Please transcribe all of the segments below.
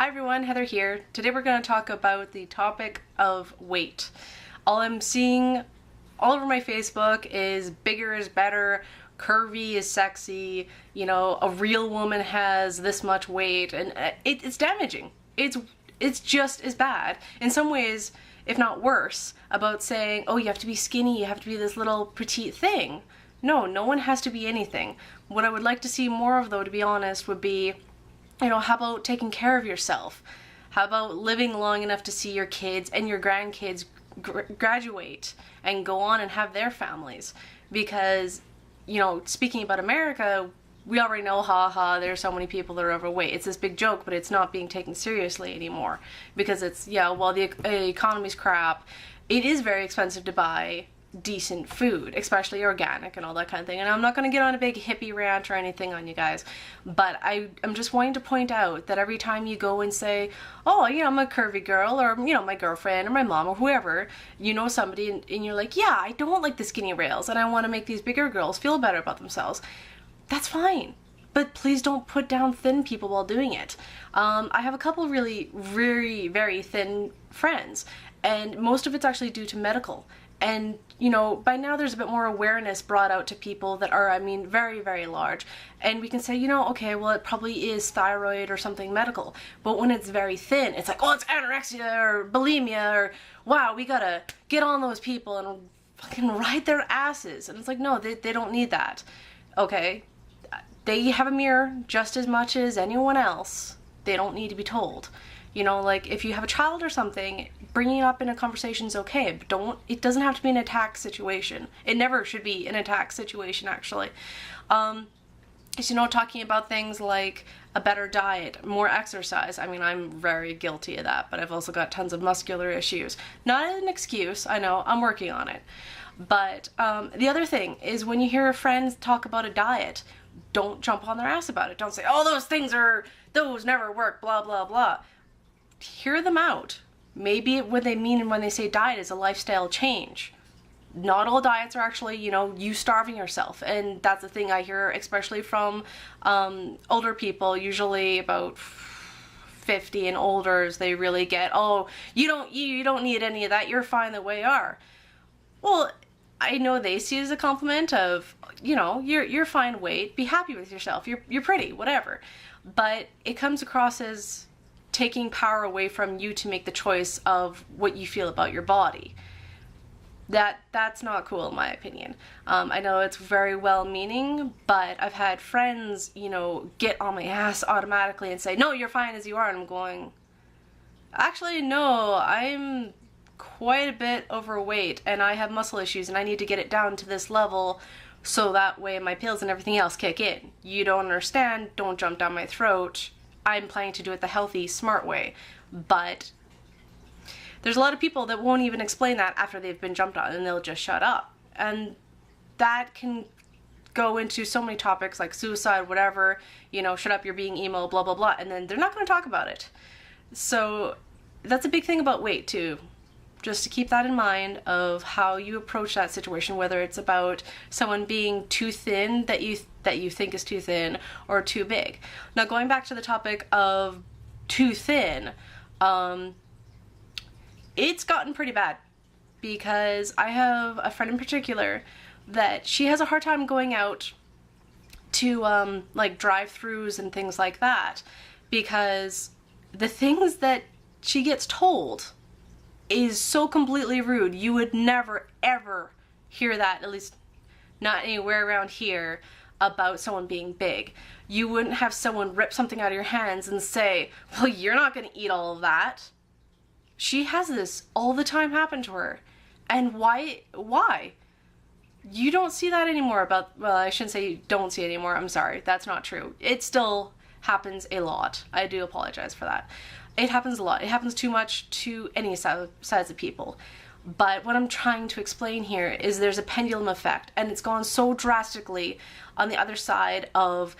Hi everyone, Heather here. Today we're going to talk about the topic of weight. All I'm seeing all over my Facebook is bigger is better, curvy is sexy, you know, a real woman has this much weight, and it's damaging. It's just as bad, in some ways, if not worse, about saying, oh, you have to be skinny, you have to be this little petite thing. No one has to be anything. What I would like to see more of, though, to be honest, would be, you know, how about taking care of yourself? How about living long enough to see your kids and your grandkids graduate and go on and have their families? Because, you know, speaking about America, we already know, there's so many people that are overweight. It's this big joke, but it's not being taken seriously anymore. Because it's, yeah, well, the economy's crap. It is very expensive to buy decent food, especially organic and all that kind of thing. And I'm not going to get on a big hippie rant or anything on you guys, but I'm just wanting to point out that every time you go and say, oh, you know, I'm a curvy girl, or, you know, my girlfriend or my mom or whoever, you know, somebody, and you're like, yeah, I don't like the skinny rails and I want to make these bigger girls feel better about themselves. That's fine. But please don't put down thin people while doing it. I have a couple really, very, very thin friends, and most of it's actually due to medical. And, you know, by now there's a bit more awareness brought out to people that are, I mean, very, very large. And we can say, you know, okay, well, it probably is thyroid or something medical. But when it's very thin, it's like, oh, it's anorexia or bulimia, or, wow, we gotta get on those people and fucking ride their asses. And it's like, no, they don't need that. Okay? They have a mirror just as much as anyone else. They don't need to be told. You know, like, if you have a child or something, bringing it up in a conversation is okay, but it doesn't have to be an attack situation. It never should be an attack situation, actually. You know, talking about things like a better diet, more exercise. I mean, I'm very guilty of that, but I've also got tons of muscular issues. Not an excuse, I know, I'm working on it. But the other thing is, when you hear a friend talk about a diet, don't jump on their ass about it. Don't say, oh, those never work, blah, blah, blah. Hear them out. Maybe what they mean when they say diet is a lifestyle change. Not all diets are actually, you know, you starving yourself. And that's the thing I hear, especially from older people, usually about 50 and older, they really get, oh, you don't need any of that, you're fine the way you are. Well, I know they see it as a compliment of, you know, you're fine weight, be happy with yourself, you're pretty, whatever. But it comes across as taking power away from you to make the choice of what you feel about your body. That's not cool, in my opinion. I know it's very well-meaning, but I've had friends, you know, get on my ass automatically and say, no, you're fine as you are, and I'm going, actually, no, I'm quite a bit overweight, and I have muscle issues, and I need to get it down to this level so that way my pills and everything else kick in. You don't understand, don't jump down my throat. I'm planning to do it the healthy, smart way. But there's a lot of people that won't even explain that after they've been jumped on, and they'll just shut up. And that can go into so many topics like suicide, whatever, you know, shut up, you're being emo, blah, blah, blah, and then they're not going to talk about it. So that's a big thing about weight, too. Just to keep that in mind of how you approach that situation, whether it's about someone being too thin that you think is too thin, or too big. Now, going back to the topic of too thin, it's gotten pretty bad, because I have a friend in particular that she has a hard time going out to like drive-thrus and things like that, because the things that she gets told is so completely rude. You would never, ever hear that, at least not anywhere around here, about someone being big. You wouldn't have someone rip something out of your hands and say, well, you're not going to eat all of that. She has this all the time happen to her. And why? You don't see that anymore well, I shouldn't say you don't see it anymore. I'm sorry. That's not true. It still happens a lot. I do apologize for that. It happens a lot. It happens too much to any size of people. But what I'm trying to explain here is there's a pendulum effect, and it's gone so drastically on the other side of,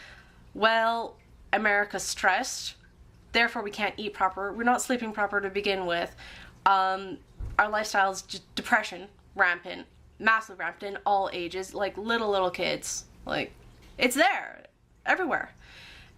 well, America's stressed, therefore we can't eat proper, we're not sleeping proper to begin with, our lifestyle's just depression, rampant, massively rampant in all ages, like little kids, like, it's there, everywhere.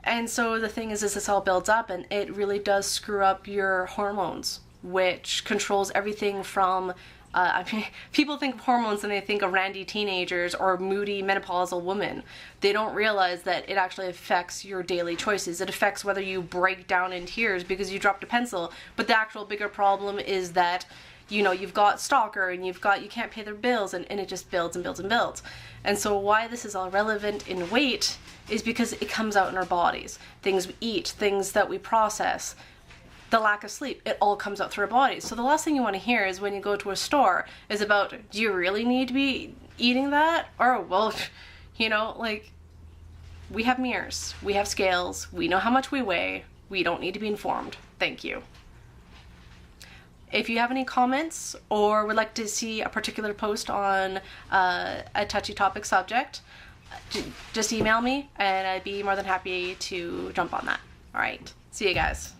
And so the thing is this all builds up, and it really does screw up your hormones, which controls everything from I mean, people think of hormones and they think of randy teenagers or moody menopausal women. They don't realize that it actually affects your daily choices. It affects whether you break down in tears because you dropped a pencil. But the actual bigger problem is that, you know, you've got stalker and you can't pay their bills, and it just builds and builds and builds. And so why this is all relevant in weight is because it comes out in our bodies. Things we eat, things that we process, the lack of sleep, it all comes out through our bodies. So the last thing you want to hear is when you go to a store is about, do you really need to be eating that? Or, well, you know, like, we have mirrors, we have scales, we know how much we weigh, we don't need to be informed. Thank you. If you have any comments or would like to see a particular post on a touchy topic subject, just email me and I'd be more than happy to jump on that. All right, see you guys.